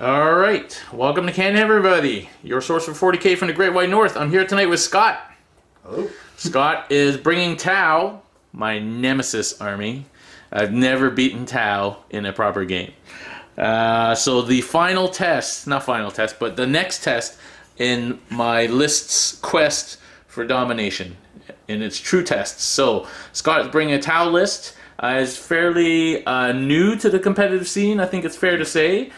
All right, welcome to CanHammer, everybody. Your source for 40k from the Great White North. I'm here tonight with Scott. Hello. Scott is bringing Tau, my nemesis army. I've never beaten Tau in a proper game. So the final test, not final test, but the next test in my list's quest for domination, in its true tests. So Scott is bringing a Tau list. Is fairly new to the competitive scene, I think it's fair to say.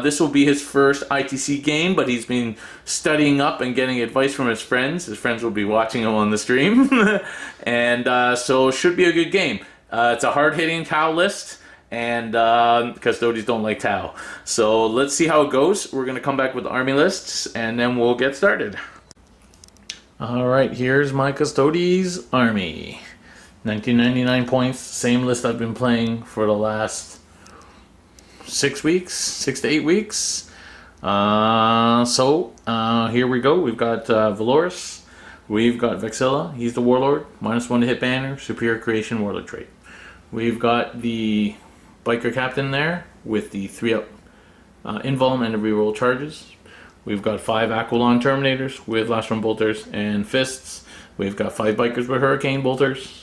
This will be his first ITC game, but he's been studying up and getting advice from his friends. His friends will be watching him on the stream. And so it should be a good game. It's a hard-hitting Tau list, and Custodes don't like Tau. So let's see how it goes. We're going to come back with army lists, and then we'll get started. Alright, here's my Custodes army. 1999 points, same list I've been playing for the last 6 to 8 weeks. Here we go. We've got Valoris, we've got Vexilla, he's the Warlord, -1 to hit banner, superior creation, Warlord trait. We've got the Biker Captain there with the 3-up invuln and the reroll charges. We've got 5 Aquilon Terminators with last run bolters and fists. We've got 5 Bikers with Hurricane bolters.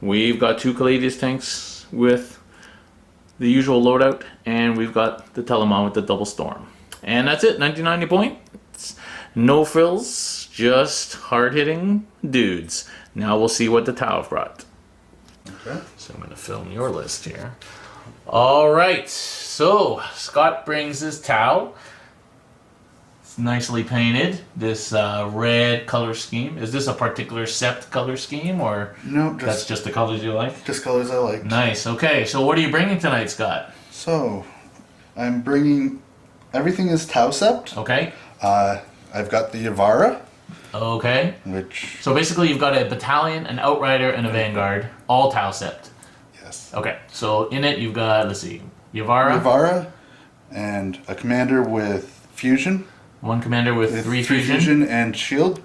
We've got 2 Caladius tanks with the usual loadout, and we've got the Telemon with the double storm. And that's it, 1990 points. No frills, just hard-hitting dudes. Now we'll see what the Tau brought. Okay. So I'm going to film your list here. All right, so Scott brings his Tau. Nicely painted, this red color scheme. Is this a particular sept color scheme, or no? That's just the colors you like? Just colors I like. Nice. Okay, so what are you bringing tonight, Scott? So, I'm bringing everything is Tau sept. Okay. I've got the Yavara. Okay. Which. So basically, you've got a battalion, an outrider, and a vanguard, all Tau sept. Yes. Okay. So in it, you've got, let's see, Yavara. Yavara, and a commander with fusion. 1 commander with 3 fusion and shield.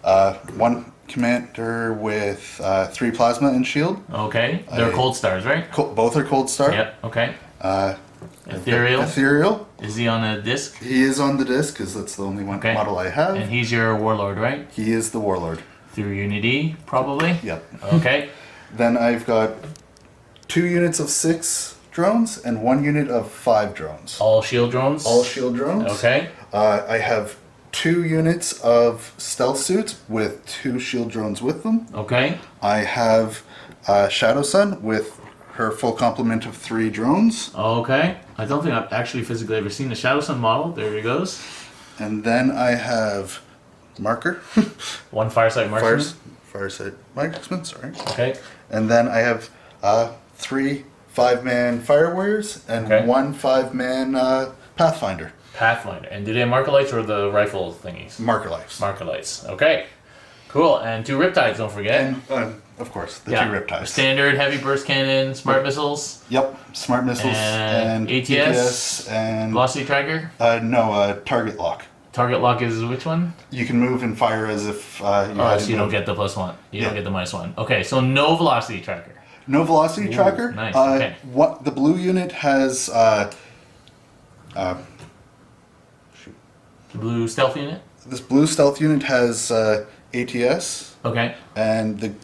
1 commander with 3 plasma and shield. Okay. They're cold stars, right? Both are cold star. Yep. Okay. Ethereal. Ethereal. Is he on a disc? He is on the disc because that's the only one model I have. And he's your warlord, right? He is the warlord. Through Unity, probably? Yep. Okay. Then I've got 2 units of 6 drones and 1 unit of 5 drones. All shield drones? All shield drones. Okay. I have 2 units of stealth suits with 2 shield drones with them. Okay. I have Shadow Sun with her full complement of 3 drones. Okay. I don't think I've actually physically ever seen the Shadow Sun model. There he goes. And then I have Marker. 1 Fireside Marksman. Fireside Marksman, sorry. Okay. And then I have 3 5-man Fire Warriors and 1 5-man Pathfinder. Pathfinder. And do they have marker lights or the rifle thingies? Marker lights. Marker lights. Okay. Cool. And 2 Riptides, don't forget. And of course, the 2 Riptides. Standard heavy burst cannon, smart missiles. Yep, smart missiles and ATS and velocity tracker. No, target lock. Target lock is which one? You can move and fire as if you so you don't get the +1. You don't get the -1. Okay, so no velocity tracker. No velocity tracker. Nice. Okay. What the blue unit has? The blue stealth unit. This blue stealth unit has ATS. Okay. And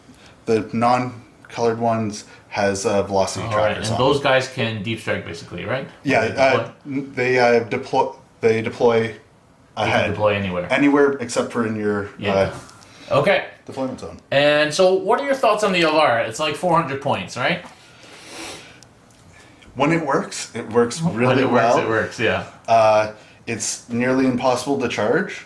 the non-colored ones has velocity trackers. And those guys can deep strike basically, right? Yeah. They deploy. They deploy ahead. They can deploy anywhere. Anywhere except for in your. Okay. Deployment zone. And so, what are your thoughts on the Yavara? It's like 400 points, right? When it works really well. It works, yeah. It's nearly impossible to charge,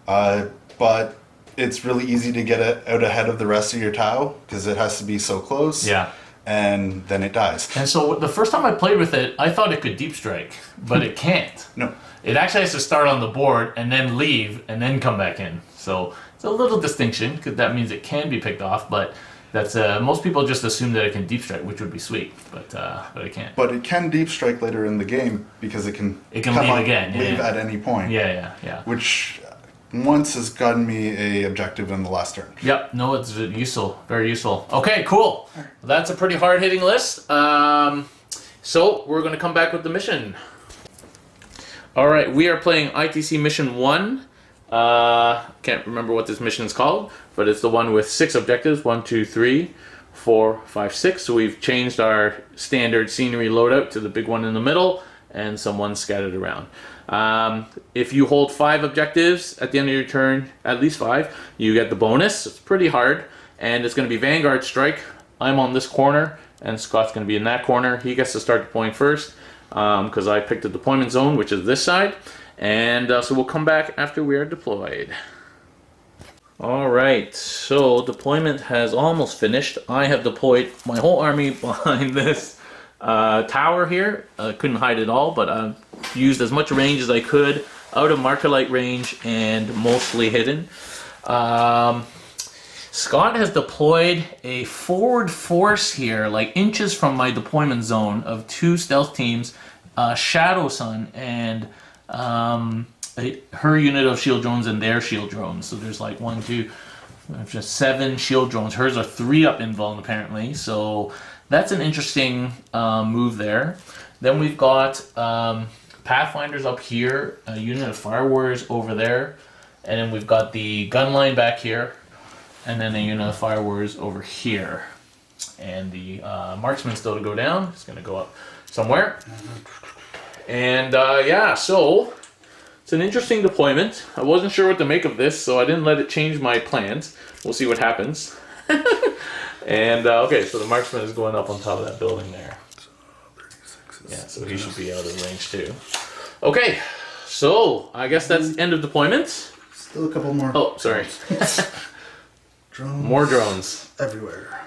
but it's really easy to get it out ahead of the rest of your Tau because it has to be so close. Yeah. And then it dies. And so, the first time I played with it, I thought it could deep strike, but it can't. No. It actually has to start on the board and then leave and then come back in. So it's a little distinction because that means it can be picked off, but that's most people just assume that it can deep strike, which would be sweet, but it can't. But it can deep strike later in the game because it can come leave again, leave at any point. Yeah. Which once has gotten me a objective in the last turn. Yep. No, it's useful, very useful. Okay, cool. That's a pretty hard hitting list. So we're going to come back with the mission. All right, we are playing ITC Mission 1. Can't remember what this mission is called, but it's the one with 6 objectives. 1, 2, 3, 4, 5, 6. So we've changed our standard scenery loadout to the big one in the middle and some ones scattered around. If you hold 5 objectives at the end of your turn, at least 5, you get the bonus. It's pretty hard, and it's going to be Vanguard Strike. I'm on this corner, and Scott's going to be in that corner. He gets to start deploying first, because I picked a deployment zone, which is this side. And so we'll come back after we are deployed. Alright, so deployment has almost finished. I have deployed my whole army behind this tower here. Couldn't hide it all, but I used as much range as I could, out of marker light range and mostly hidden. Scott has deployed a forward force here, like inches from my deployment zone, of 2 stealth teams, Shadow Sun and her unit of shield drones and their shield drones. So there's like 1, 2, just 7 shield drones. Hers are 3 up invuln apparently. So that's an interesting move there. Then we've got Pathfinders up here, a unit of Fire Warriors over there, and then we've got the gun line back here, and then a unit of Fire Warriors over here. And the marksman still to go down. It's going to go up somewhere. And yeah, so it's an interesting deployment. I wasn't sure what to make of this, so I didn't let it change my plans. We'll see what happens. And okay, so the marksman is going up on top of that building there. Yeah, so he should be out of range too. Okay, so I guess that's the end of deployment. Still a couple more. Oh, sorry. Drones. More drones. Everywhere.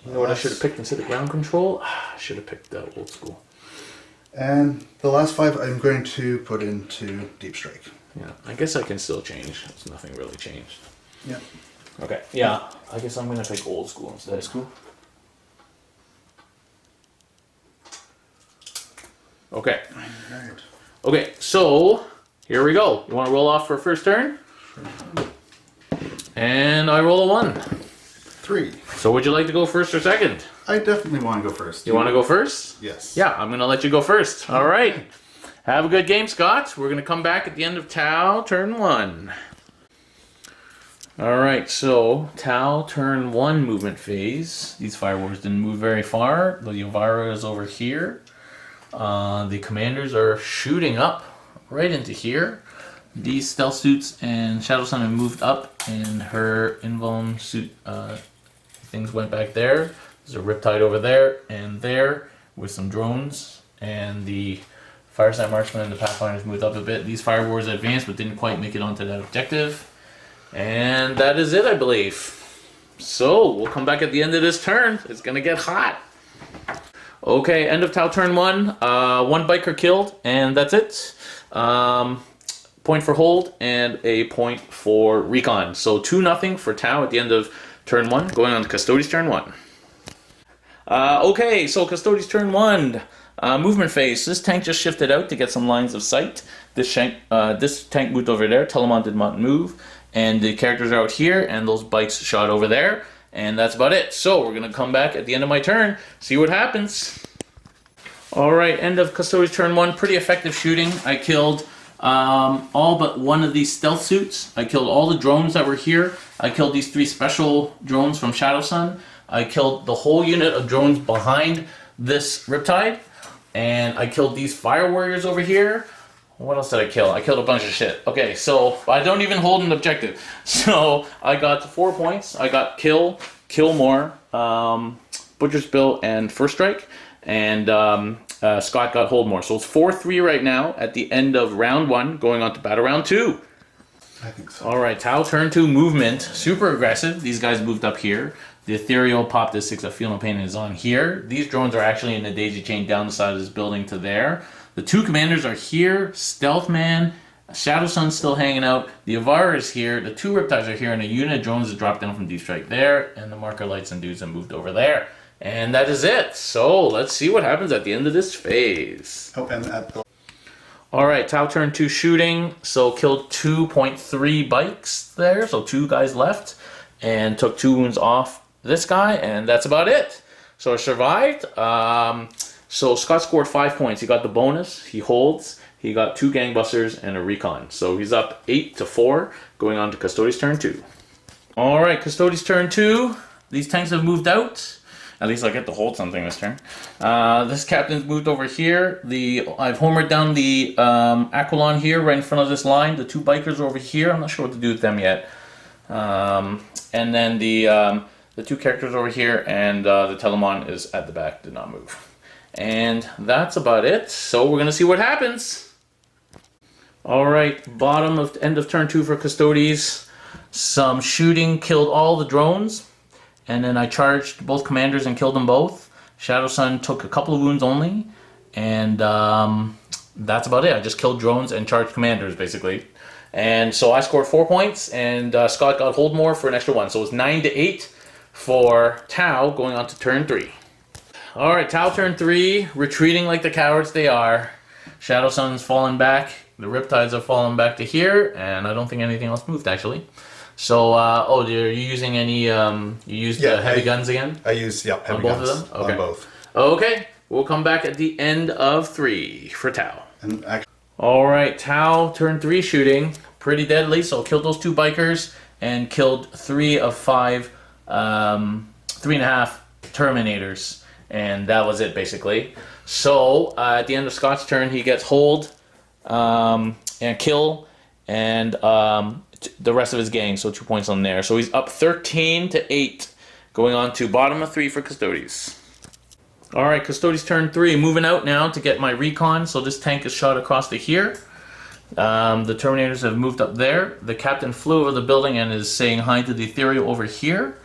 You know what I should have picked instead of ground control? I should have picked old school. And the last 5 I'm going to put into Deep Strike. Yeah, I guess I can still change. It's nothing really changed. Yeah. Okay, yeah, I guess I'm going to pick old school instead. Old school. Okay. Alright. Okay, so here we go. You want to roll off for a first turn? Sure. And I roll a 1. 3. So would you like to go first or second? I definitely want to go first. You want to go first? Yes. Yeah, I'm going to let you go first. All right. Have a good game, Scott. We're going to come back at the end of Tau, turn 1. All right, so Tau, turn 1 movement phase. These Fire Warriors didn't move very far. The Yavara is over here. The commanders are shooting up right into here. These stealth suits and Shadow Sun have moved up, and her invuln suit things went back there. There's a Riptide over there and there with some drones, and the Fireside Marksman and the Pathfinders moved up a bit. These Fire Warriors advanced but didn't quite make it onto that objective. And that is it, I believe. So we'll come back at the end of this turn. It's going to get hot. Okay, end of Tau turn 1. 1 biker killed, and that's it. Point for hold and a point for recon. So 2-0 for Tau at the end of turn 1, going on to Custodes turn 1. Okay, so Custodes turn 1. Movement phase. This tank just shifted out to get some lines of sight. This tank moved over there. Telemon did not move. And the characters are out here, and those bikes shot over there. And that's about it. So we're going to come back at the end of my turn, see what happens. Alright, end of Custodes turn 1. Pretty effective shooting. I killed all but one of these stealth suits. I killed all the drones that were here. I killed these 3 special drones from Shadow Sun. I killed the whole unit of drones behind this Riptide. And I killed these Fire Warriors over here. What else did I kill? I killed a bunch of shit. Okay, so I don't even hold an objective. So I got 4 points. I got kill more, Butcher's Bill, and First Strike. And Scott got hold more. So it's 4-3 right now at the end of round 1, going on to battle round 2. I think so. Alright, Tau turn 2 movement. Super aggressive. These guys moved up here. The Ethereal popped his 6 of Feel No Pain and is on here. These drones are actually in the daisy chain down the side of this building to there. The 2 commanders are here. Stealth Man, Shadow Sun's still hanging out. The Avara is here. The 2 Riptides are here, and a unit of drones has dropped down from Deep Strike there. And the marker lights and dudes have moved over there. And that is it. So let's see what happens at the end of this phase. Oh, and at the... Alright, Tau turn 2 shooting. So killed 2.3 bikes there. So 2 guys left. and took 2 wounds off this guy, and that's about it. So I survived. So Scott scored 5 points. He got the bonus. He holds. He got 2 gangbusters and a recon. So he's up 8-4, going on to Custodes turn 2. All right, Custodes turn 2. These tanks have moved out. At least I get to hold something this turn. This captain's moved over here. I've homered down the Aquilon here, right in front of this line. The 2 bikers are over here. I'm not sure what to do with them yet. And then the 2 characters over here, and the Telemon is at the back, did not move. And that's about it. So we're gonna see what happens. All right, end of turn 2 for Custodes. Some shooting killed all the drones, and then I charged both commanders and killed them both. Shadow Sun took a couple of wounds only, and that's about it. I just killed drones and charged commanders, basically. And so I scored 4 points, and Scott got hold more for an extra 1. So it's 9-8 for Tau, going on to turn 3. All right, Tau turn 3, retreating like the cowards they are. Shadow Sun's fallen back. The Riptides have fallen back to here, and I don't think anything else moved, actually. So, are you using any, you used heavy guns again? I used, heavy both guns. of them? Okay. On both. Okay, we'll come back at the end of 3 for Tau. All right, Tau turn 3 shooting. Pretty deadly, so killed those 2 bikers and killed 3 of 5, 3.5 Terminators. And that was it, basically. So, at the end of Scott's turn, he gets hold and kill, and the rest of his gang, so 2 points on there. So he's up 13-8, going on to bottom of 3 for Custodes. All right, Custodes turn 3, moving out now to get my recon. So this tank is shot across to here. The Terminators have moved up there. The captain flew over the building and is saying hi to the Ethereal over here.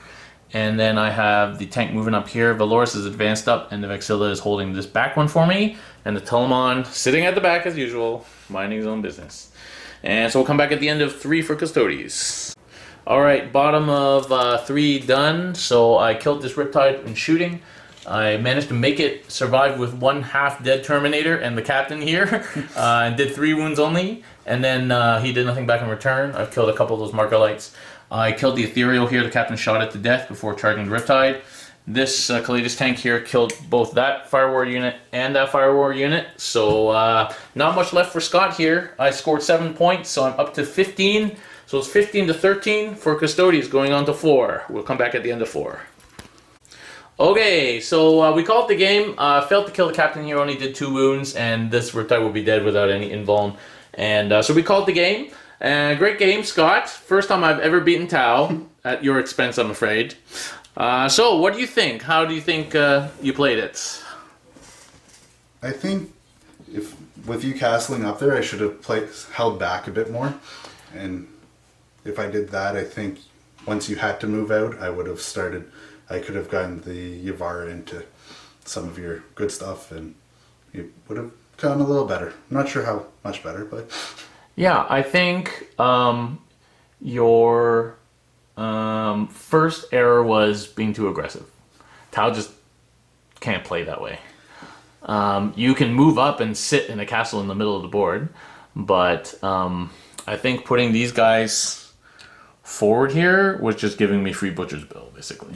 And then I have the tank moving up here. Valoris is advanced up, and the Vexilla is holding this back one for me. And the Telemon sitting at the back as usual, minding his own business. And so we'll come back at the end of 3 for Custodes. Alright, bottom of 3 done. So I killed this Riptide in shooting. I managed to make it survive with 1 half-dead Terminator and the captain here. And did 3 wounds only. And then he did nothing back in return. I've killed a couple of those marker lights. I killed the Ethereal here. The captain shot it to death before charging the Riptide. This Custodes tank here killed both that Fire War unit and that Fire War unit. So not much left for Scott here. I scored 7 points, so I'm up to 15. So it's 15-13 for Custodes, going on to 4. We'll come back at the end of 4. Okay, so we called the game. Failed to kill the captain here, only did 2 wounds, and this Riptide will be dead without any invuln. And so we called the game. Great game, Scott. First time I've ever beaten Tau, at your expense, I'm afraid. So, what do you think? How do you think you played it? I think with you castling up there, I should have held back a bit more. And if I did that, I think once you had to move out, I could have gotten the Yavara into some of your good stuff, and you would have gotten a little better. I'm not sure how much better, but... Yeah, I think your first error was being too aggressive. Tau just can't play that way. You can move up and sit in a castle in the middle of the board, but I think putting these guys forward here was just giving me free Butcher's Bill, basically.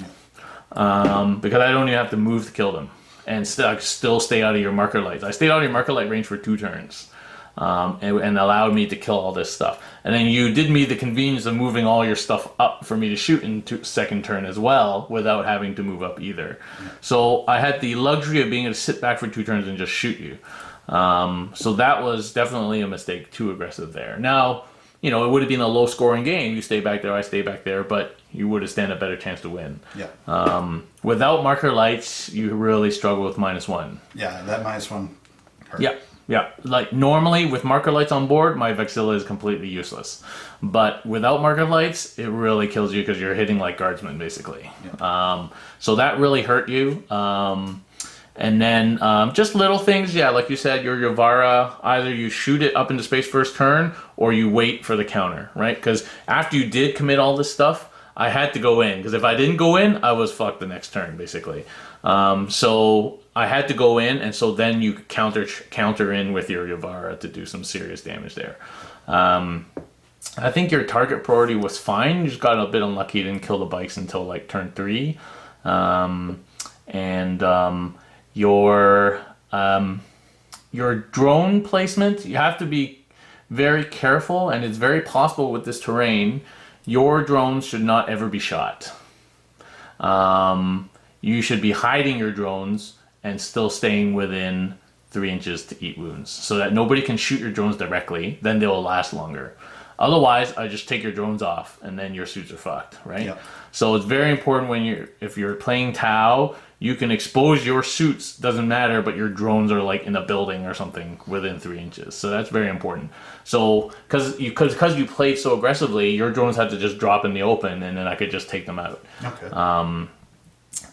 Because I don't even have to move to kill them, and still stay out of your marker lights. I stayed out of your marker light range for 2 turns. And allowed me to kill all this stuff. And then you did me the convenience of moving all your stuff up for me to shoot in second turn as well, without having to move up either. So I had the luxury of being able to sit back for 2 turns and just shoot you. So that was definitely a mistake, too aggressive there. Now, you know, it would have been a low-scoring game. You stay back there, I stay back there, but you would have stand a better chance to win. Yeah. Without marker lights, you really struggle with -1. Yeah, that -1 hurt. Yeah. Yeah, like normally with marker lights on board, my Vexilla is completely useless. But without marker lights, it really kills you because you're hitting like guardsmen, basically. Yeah. So that really hurt you. And then just little things, yeah, like you said, your Yavara, either you shoot it up into space first turn, or you wait for the counter, right? Because after you did commit all this stuff, I had to go in. Because if I didn't go in, I was fucked the next turn, basically. So I had to go in, and so then you counter in with your Yavara to do some serious damage there. I think your target priority was fine. You just got a bit unlucky. You didn't kill the bikes until like turn 3. Your drone placement, you have to be very careful, and it's very possible with this terrain, your drones should not ever be shot. You should be hiding your drones and still staying within 3 inches to eat wounds, so that nobody can shoot your drones directly. Then they will last longer. Otherwise, I just take your drones off, and then your suits are fucked, right? Yeah. So it's very important if you're playing Tau, you can expose your suits, doesn't matter, but your drones are like in a building or something within 3 inches. So that's very important. So because you played so aggressively, your drones had to just drop in the open, and then I could just take them out. Okay.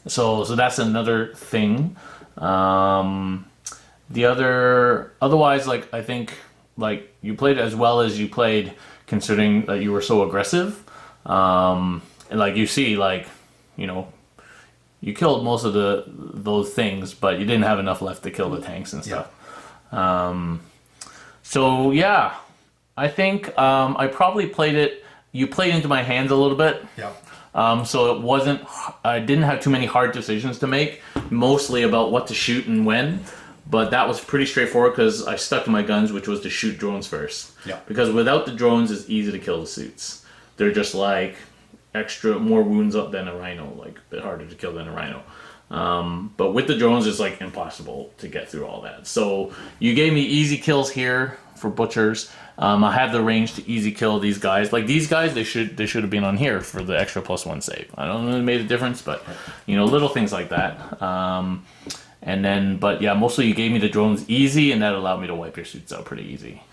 So that's another thing. Otherwise, like, I think, like, you played as well as you played, considering that you were so aggressive. And like you see, like, you know, you killed most of those things, but you didn't have enough left to kill the tanks and stuff. Yeah. So yeah, I think I probably played it. You played into my hands a little bit. Yeah. So I didn't have too many hard decisions to make, mostly about what to shoot and when. But that was pretty straightforward because I stuck to my guns, which was to shoot drones first. Yeah. Because without the drones, it's easy to kill the suits. They're just like more wounds up than a rhino, like a bit harder to kill than a rhino. But with the drones, it's like impossible to get through all that. So you gave me easy kills here for butchers. I have the range to easy kill these guys. Like these guys, they should have been on here for the extra +1 save. I don't know if it made a difference, but you know, little things like that. But yeah, mostly you gave me the drones easy, and that allowed me to wipe your suits out pretty easy.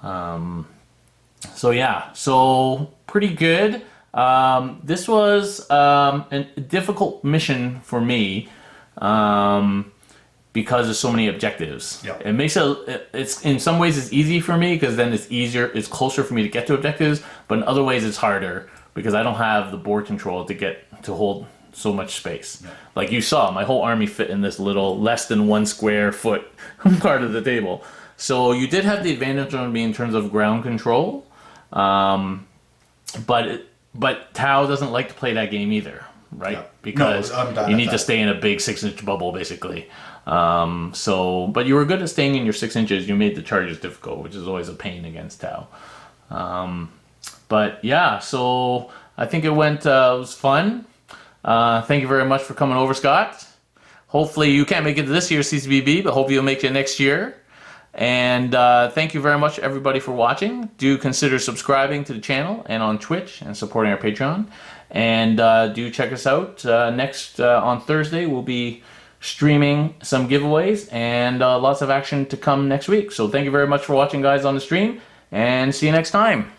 So yeah, so pretty good. This was a difficult mission for me because there's so many objectives. Yep. It makes it's in some ways it's easy for me because then it's closer for me to get to objectives, but in other ways it's harder because I don't have the board control to hold so much space. Yep. Like you saw, my whole army fit in this little less than 1 square foot part of the table. So you did have the advantage on me in terms of ground control, but Tau doesn't like to play that game either, right? Yeah. Because you need to stay in a big 6-inch bubble, basically. But you were good at staying in your 6 inches. You made the charges difficult, which is always a pain against Tau. But yeah, so I think it was fun. Thank you very much for coming over, Scott. Hopefully you can't make it to this year's CCBB, but hopefully you'll make it next year. And thank you very much, everybody, for watching. Do consider subscribing to the channel and on Twitch and supporting our Patreon. And do check us out. Next on Thursday, we'll be streaming some giveaways and lots of action to come next week. So thank you very much for watching, guys, on the stream, and see you next time.